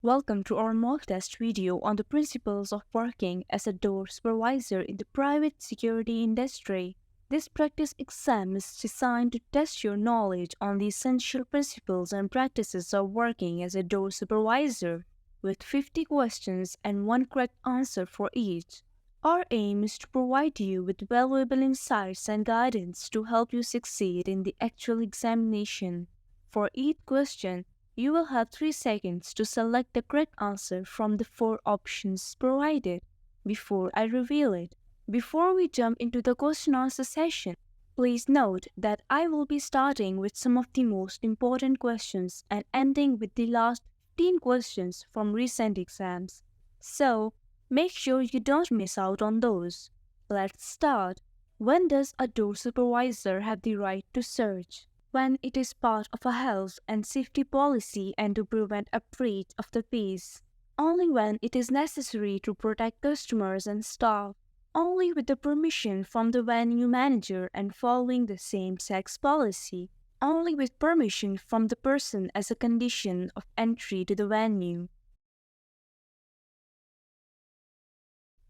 Welcome to our mock test video on the principles of working as a door supervisor in the private security industry. This practice exam is designed to test your knowledge on the essential principles and practices of working as a door supervisor, with 50 questions and one correct answer for each. Our aim is to provide you with valuable insights and guidance to help you succeed in the actual examination. For each question, you will have 3 seconds to select the correct answer from the 4 options provided. Before I reveal it, before we jump into the question answer session, please note that I will be starting with some of the most important questions and ending with the last 15 questions from recent exams. So, make sure you don't miss out on those. Let's start. When does a door supervisor have the right to search? When it is part of a health and safety policy and to prevent a breach of the peace. Only when it is necessary to protect customers and staff. Only with the permission from the venue manager and following the same-sex policy. Only with permission from the person as a condition of entry to the venue.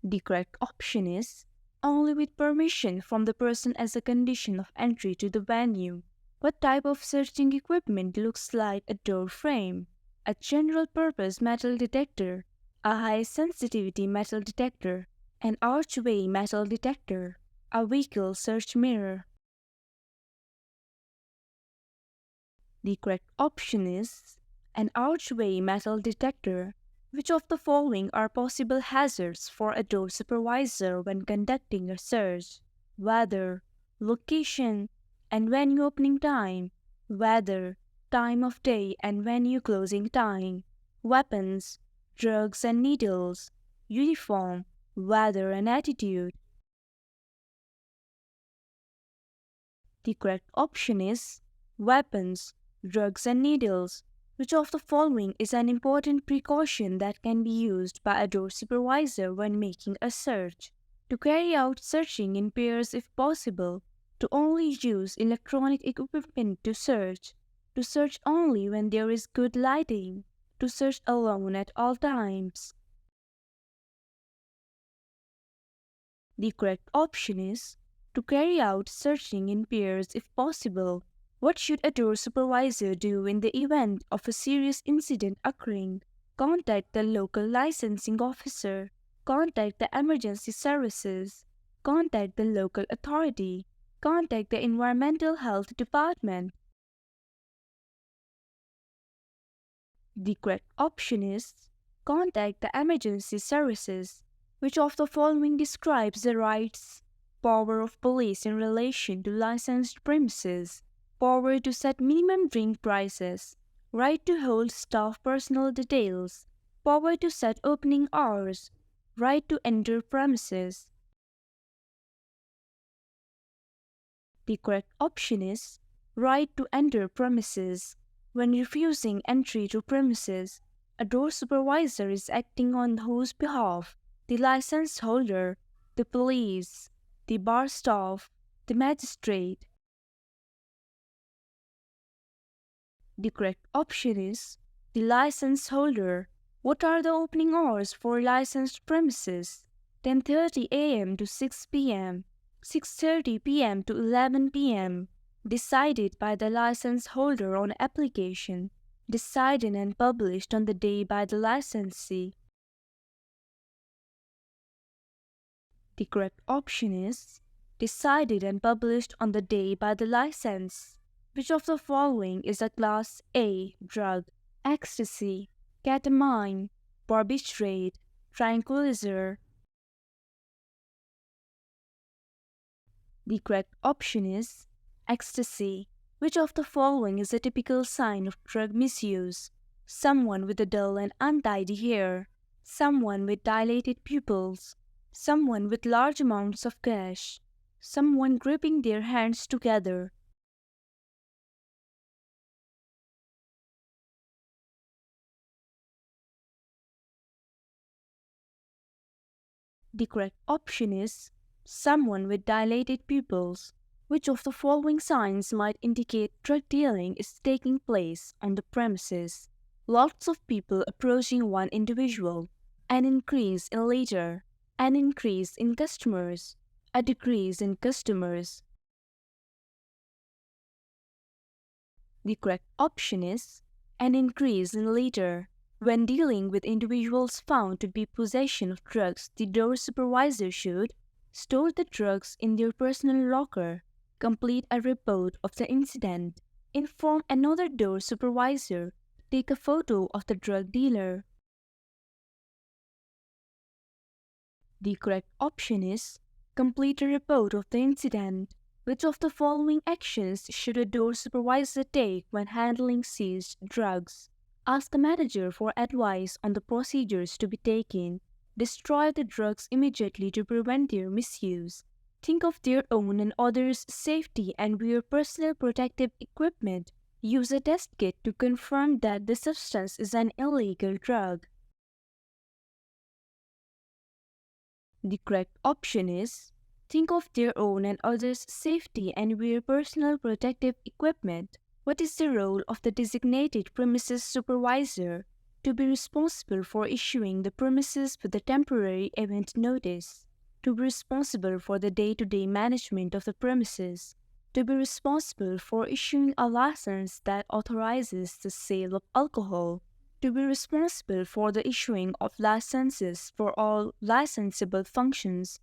The correct option is only with permission from the person as a condition of entry to the venue. What type of searching equipment looks like a door frame, a general-purpose metal detector, a high-sensitivity metal detector, an archway metal detector, a vehicle search mirror? The correct option is an archway metal detector. Which of the following are possible hazards for a door supervisor when conducting a search? Weather, location, and venue opening time, weather, time of day and venue closing time, weapons, drugs and needles, uniform, weather and attitude. The correct option is weapons, drugs and needles. Which of the following is an important precaution that can be used by a door supervisor when making a search? To carry out searching in pairs if possible, to only use electronic equipment to search only when there is good lighting, to search alone at all times. The correct option is to carry out searching in pairs if possible. What should a door supervisor do in the event of a serious incident occurring? Contact the local licensing officer, contact the emergency services, contact the local authority, contact the environmental health department. The correct option is contact the emergency services. Which of the following describes the rights, power of police in relation to licensed premises? Power to set minimum drink prices, right to hold staff personal details, power to set opening hours, right to enter premises. The correct option is right to enter premises. When refusing entry to premises, a door supervisor is acting on whose behalf? The license holder, the police, the bar staff, the magistrate. The correct option is the license holder. What are the opening hours for licensed premises? 10:30 a.m. to 6 p.m., 6:30 p.m. to 11 p.m., decided by the license holder on application, decided and published on the day by the licensee. The correct option is decided and published on the day by the license. Which of the following is a Class A drug? Ecstasy, ketamine, barbiturate, tranquilizer. The correct option is ecstasy. Which of the following is a typical sign of drug misuse? Someone with a dull and untidy hair, someone with dilated pupils, someone with large amounts of cash, someone gripping their hands together. The correct option is someone with dilated pupils. Which of the following signs might indicate drug dealing is taking place on the premises? lots of people approaching one individual, an increase in leader, an increase in customers, a decrease in customers. The correct option is an increase in leader. When dealing with individuals found to be possession of drugs, the door supervisor should store the drugs in their personal locker, complete a report of the incident, inform another door supervisor, take a photo of the drug dealer. The correct option is complete a report of the incident. Which of the following actions should a door supervisor take when handling seized drugs? Ask the manager for advice on the procedures to be taken. Destroy the drugs immediately to prevent their misuse. Think of their own and others' safety and wear personal protective equipment. Use a test kit to confirm that the substance is an illegal drug. The correct option is think of their own and others' safety and wear personal protective equipment. What is the role of the designated premises supervisor? To be responsible for issuing the premises with a temporary event notice. To be responsible for the day-to-day management of the premises. To be responsible for issuing a license that authorizes the sale of alcohol. To be responsible for the issuing of licenses for all licensable functions.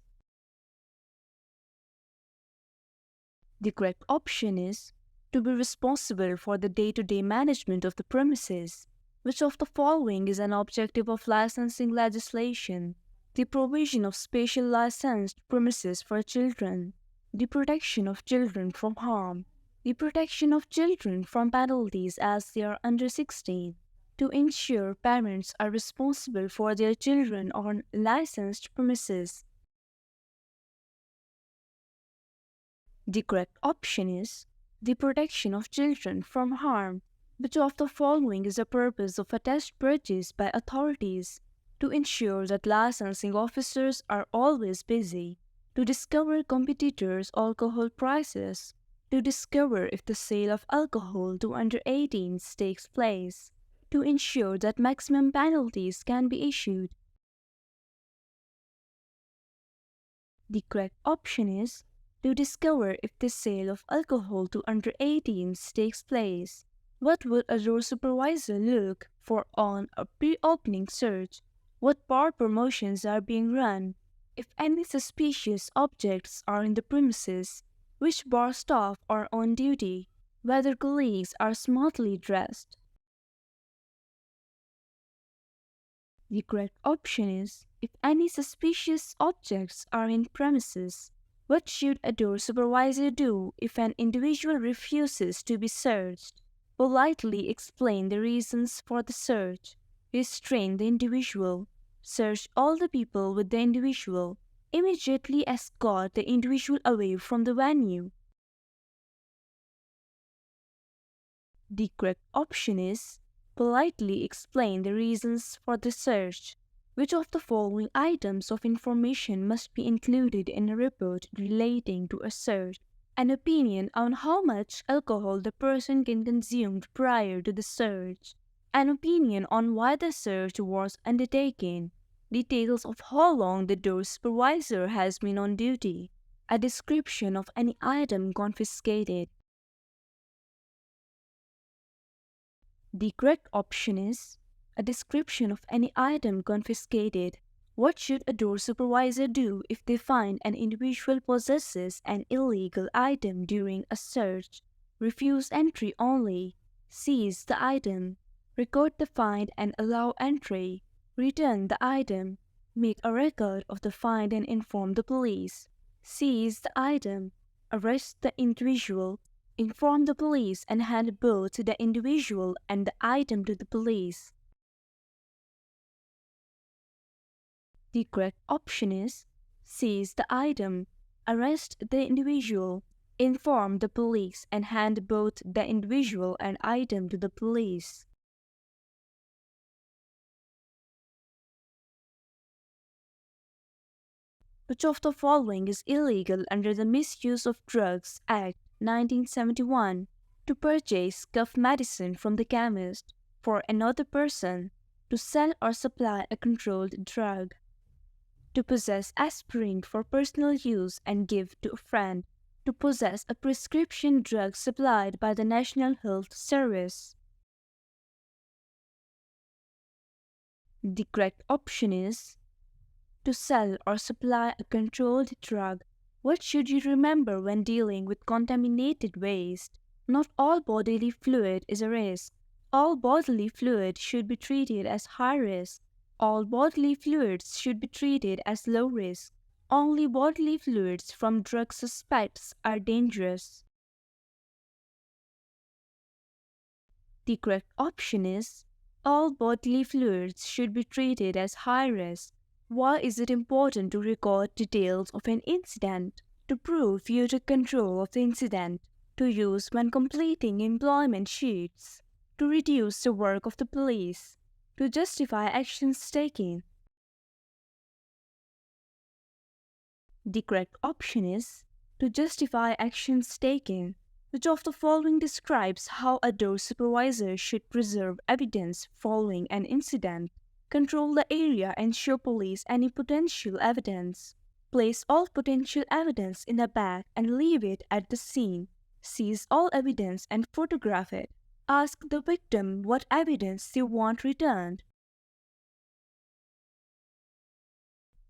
The correct option is to be responsible for the day-to-day management of the premises. Which of the following is an objective of licensing legislation? The provision of special licensed premises for children. The protection of children from harm. The protection of children from penalties as they are under 16. To ensure parents are responsible for their children on licensed premises. The correct option is the protection of children from harm. Which of the following is the purpose of a test purchase by authorities? To ensure that licensing officers are always busy. To discover competitors' alcohol prices. To discover if the sale of alcohol to under 18s takes place. To ensure that maximum penalties can be issued. The correct option is to discover if the sale of alcohol to under 18s takes place. What would a door supervisor look for on a pre-opening search? What bar promotions are being run? If any suspicious objects are in the premises, which bar staff are on duty? Whether colleagues are smartly dressed? The correct option is if any suspicious objects are in premises. What should a door supervisor do if an individual refuses to be searched? Politely explain the reasons for the search. Restrain the individual. Search all the people with the individual. Immediately escort the individual away from the venue. The correct option is politely explain the reasons for the search. Which of the following items of information must be included in a report relating to a search? An opinion on how much alcohol the person can consume prior to the search. An opinion on why the search was undertaken. Details of how long the door supervisor has been on duty. A description of any item confiscated. The correct option is a description of any item confiscated. What should a door supervisor do if they find an individual possesses an illegal item during a search? Refuse entry only. Seize the item. Record the find and allow entry. Return the item. Make a record of the find and inform the police. Seize the item. Arrest the individual. Inform the police and hand both the individual and the item to the police. The correct option is seize the item, arrest the individual, inform the police and hand both the individual and item to the police. Which of the following is illegal under the Misuse of Drugs Act 1971? To purchase cough medicine from the chemist, for another person, to sell or supply a controlled drug, to possess aspirin for personal use and give to a friend, to possess a prescription drug supplied by the National Health Service. The correct option is to sell or supply a controlled drug. What should you remember when dealing with contaminated waste? Not all bodily fluid is a risk. All bodily fluid should be treated as high risk. All bodily fluids should be treated as low risk. Only bodily fluids from drug suspects are dangerous. The correct option is all bodily fluids should be treated as high risk. Why is it important to record details of an incident? To prove you took control of the incident, to use when completing employment sheets, to reduce the work of the police, to justify actions taken. The correct option is to justify actions taken. Which of the following describes how a door supervisor should preserve evidence following an incident? Control the area and show police any potential evidence. Place all potential evidence in a bag and leave it at the scene. Seize all evidence and photograph it. Ask the victim what evidence they want returned.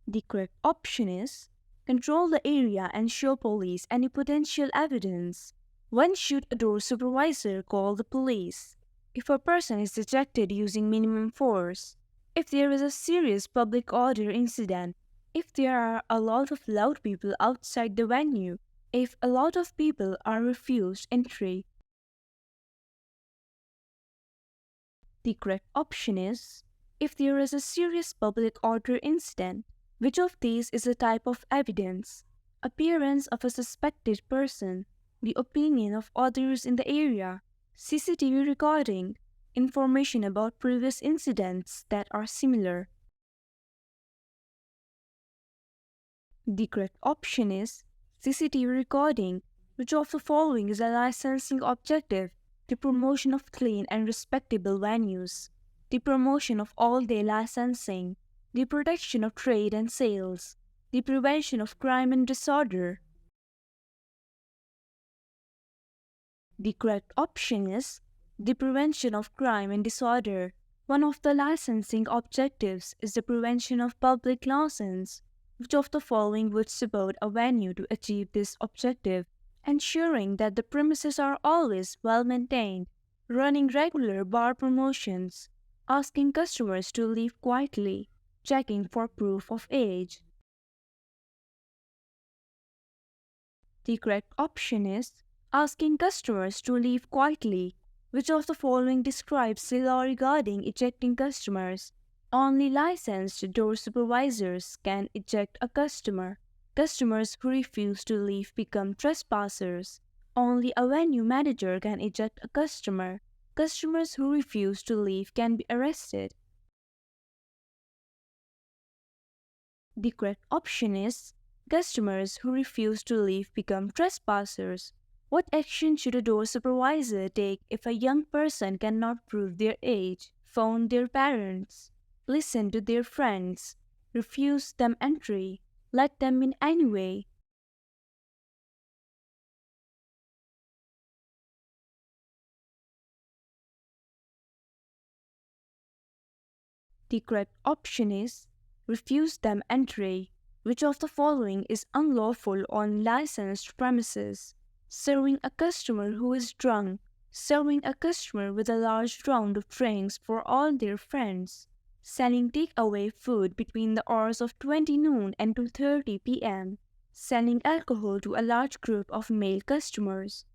The correct option is control the area and show police any potential evidence. When should a door supervisor call the police? If a person is ejected using minimum force, if there is a serious public order incident, if there are a lot of loud people outside the venue, if a lot of people are refused entry. The correct option is if there is a serious public order incident. Which of these is a type of evidence? Appearance of a suspected person, the opinion of others in the area, CCTV recording, information about previous incidents that are similar. The correct option is CCTV recording. Which of the following is a licensing objective? The promotion of clean and respectable venues, the promotion of all-day licensing, the protection of trade and sales, the prevention of crime and disorder. The correct option is the prevention of crime and disorder. One of the licensing objectives is the prevention of public nuisance. Which of the following would support a venue to achieve this objective? Ensuring that the premises are always well maintained, running regular bar promotions, asking customers to leave quietly, checking for proof of age. The correct option is asking customers to leave quietly. Which of the following describes the law regarding ejecting customers? Only licensed door supervisors can eject a customer. Customers who refuse to leave become trespassers. Only a venue manager can eject a customer. Customers who refuse to leave can be arrested. The correct option is customers who refuse to leave become trespassers. What action should a door supervisor take if a young person cannot prove their age, phone their parents, listen to their friends, refuse them entry, let them in anyway? The correct option is refuse them entry. Which of the following is unlawful on licensed premises? Serving a customer who is drunk, serving a customer with a large round of drinks for all their friends, selling takeaway food between the hours of 20 noon and 2:30 p.m., selling alcohol to a large group of male customers.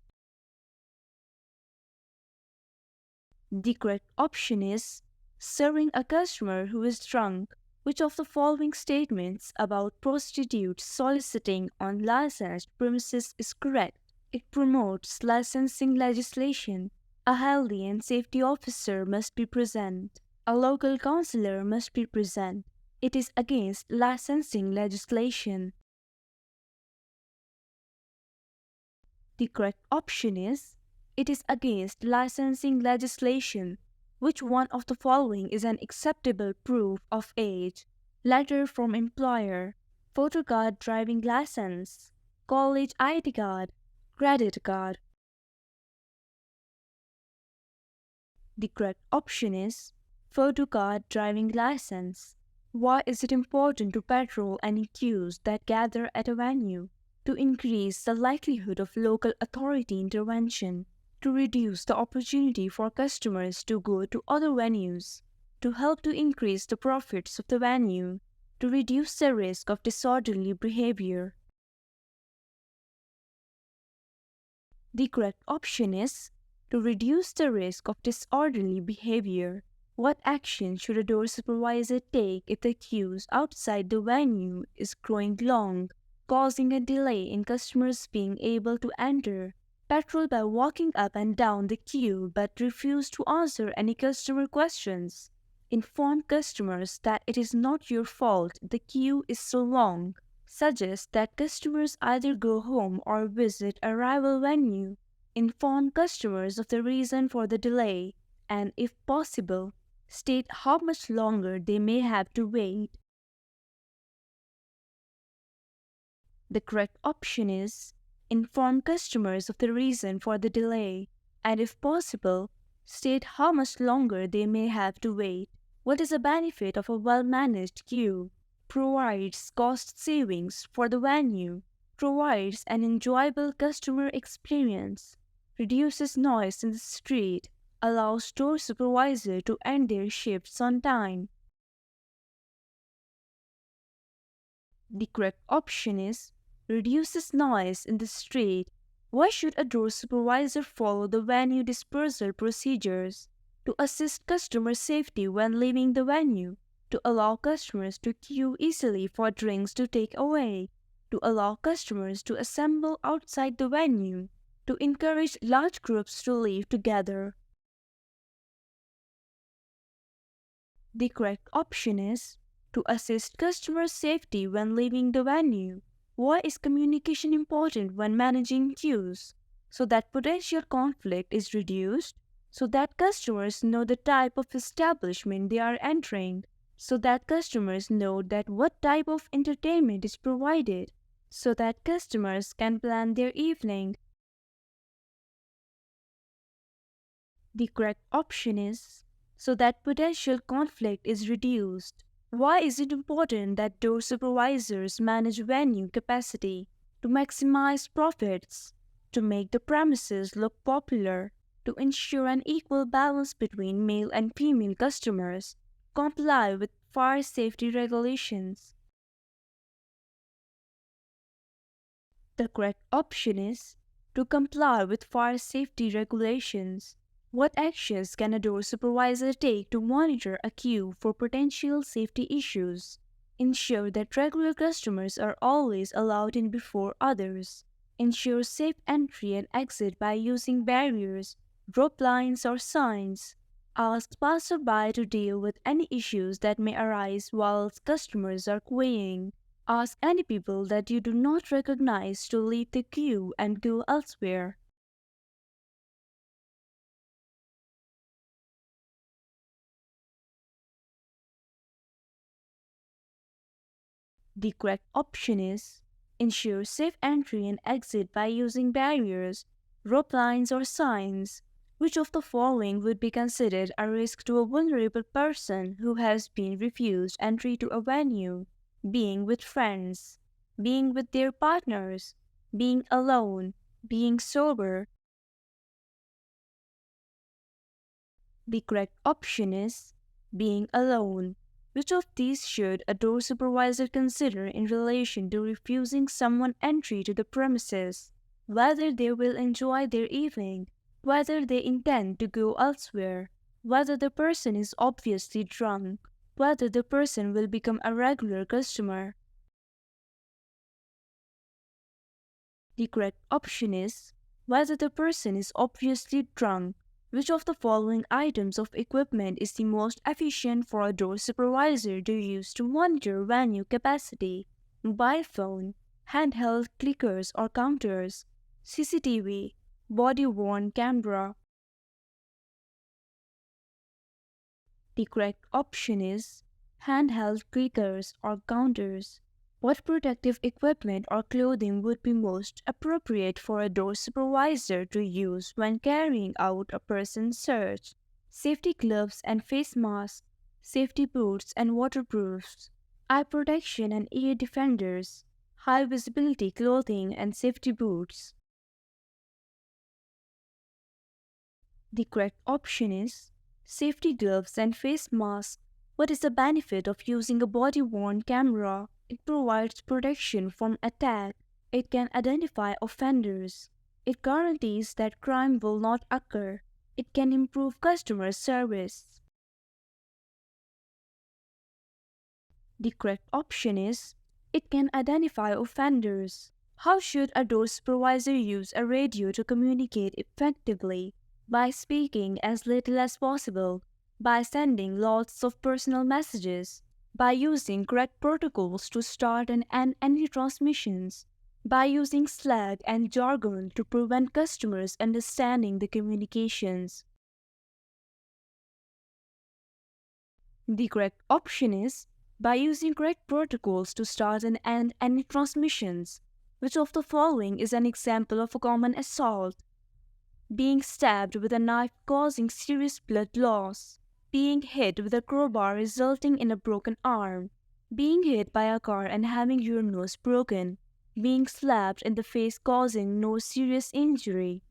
The correct option is serving a customer who is drunk. Which of the following statements about prostitutes soliciting on licensed premises is correct? It promotes licensing legislation. A healthy and safety officer must be present. A local councillor must be present. It is against licensing legislation. The correct option is it is against licensing legislation. Which one of the following is an acceptable proof of age? Letter from employer, photo card, driving license, college ID card, credit card. The correct option is photo card, driving license. Why is it important to patrol any queues that gather at a venue? To increase the likelihood of local authority intervention, to reduce the opportunity for customers to go to other venues, to help to increase the profits of the venue, to reduce the risk of disorderly behavior. The correct option is to reduce the risk of disorderly behavior. What action should a door supervisor take if the queues outside the venue is growing long, causing a delay in customers being able to enter? Patrol by walking up and down the queue but refuse to answer any customer questions. Inform customers that it is not your fault the queue is so long. Suggest that customers either go home or visit a rival venue. Inform customers of the reason for the delay and, if possible, state how much longer they may have to wait. The correct option is inform customers of the reason for the delay and, if possible, state how much longer they may have to wait. What is the benefit of a well-managed queue? Provides cost savings for the venue, provides an enjoyable customer experience, reduces noise in the street, allows store supervisor to end their shifts on time. The correct option is reduces noise in the street. Why should a door supervisor follow the venue dispersal procedures? To assist customer safety when leaving the venue, to allow customers to queue easily for drinks to take away, to allow customers to assemble outside the venue, to encourage large groups to live together. The correct option is to assist customer safety when leaving the venue. Why is communication important when managing queues? So that potential conflict is reduced, so that customers know the type of establishment they are entering, so that customers know that what type of entertainment is provided, so that customers can plan their evening. The correct option is so that potential conflict is reduced. Why is it important that door supervisors manage venue capacity? To maximize profits, to make the premises look popular, to ensure an equal balance between male and female customers, comply with fire safety regulations. The correct option is to comply with fire safety regulations. What actions can a door supervisor take to monitor a queue for potential safety issues? Ensure that regular customers are always allowed in before others. Ensure safe entry and exit by using barriers, rope lines, or signs. Ask passerby to deal with any issues that may arise whilst customers are queuing. Ask any people that you do not recognize to leave the queue and go elsewhere. The correct option is ensure safe entry and exit by using barriers, rope lines, or signs. Which of the following would be considered a risk to a vulnerable person who has been refused entry to a venue? Being with friends, being with their partners, being alone, being sober. The correct option is being alone. Which of these should a door supervisor consider in relation to refusing someone entry to the premises? Whether they will enjoy their evening, whether they intend to go elsewhere, whether the person is obviously drunk, whether the person will become a regular customer. The correct option is whether the person is obviously drunk. Which of the following items of equipment is the most efficient for a door supervisor to use to monitor venue capacity? Mobile phone, handheld clickers or counters, CCTV, body-worn camera. The correct option is handheld clickers or counters. What protective equipment or clothing would be most appropriate for a door supervisor to use when carrying out a person search? Safety gloves and face masks, safety boots and waterproofs, eye protection and ear defenders, high visibility clothing and safety boots. The correct option is safety gloves and face masks. What is the benefit of using a body-worn camera? It provides protection from attack. It can identify offenders. It guarantees that crime will not occur. It can improve customer service. The correct option is it can identify offenders. How should a door supervisor use a radio to communicate effectively? By speaking as little as possible, by sending lots of personal messages, by using correct protocols to start and end any transmissions, by using slang and jargon to prevent customers understanding the communications. The correct option is by using correct protocols to start and end any transmissions. Which of the following is an example of a common assault? Being stabbed with a knife causing serious blood loss, being hit with a crowbar resulting in a broken arm, being hit by a car and having your nose broken, being slapped in the face causing no serious injury.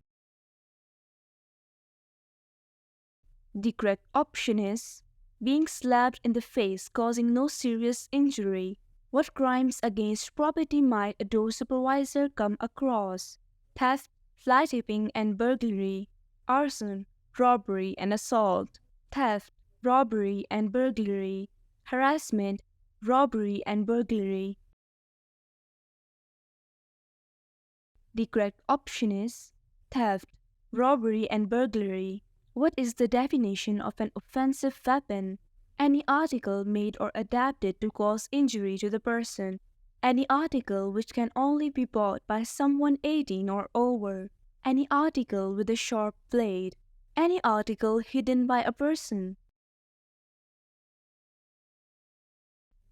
The correct option is being slapped in the face causing no serious injury. What crimes against property might a door supervisor come across? Theft, fly tipping and burglary, arson, robbery and assault, theft, robbery and burglary, harassment, robbery and burglary. The correct option is theft, robbery and burglary. What is the definition of an offensive weapon? Any article made or adapted to cause injury to the person. Any article which can only be bought by someone 18 or over. Any article with a sharp blade. Any article hidden by a person.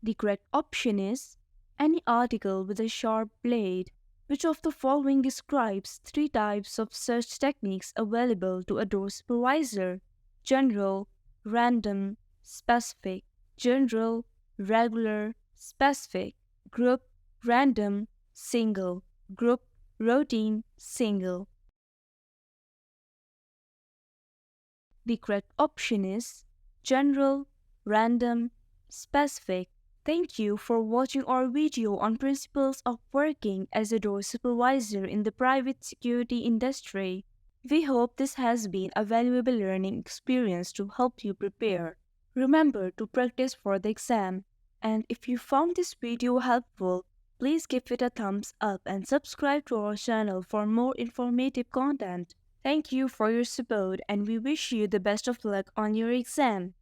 The correct option is any article with a sharp blade. Which of the following describes three types of search techniques available to a door supervisor? General, random, specific. General, regular, specific. Group, random, single. Group, routine, single. The correct option is general, random, specific. Thank you for watching our video on principles of working as a door supervisor in the private security industry. We hope this has been a valuable learning experience to help you prepare. Remember to practice for the exam. And if you found this video helpful, please give it a thumbs up and subscribe to our channel for more informative content. Thank you for your support and we wish you the best of luck on your exam.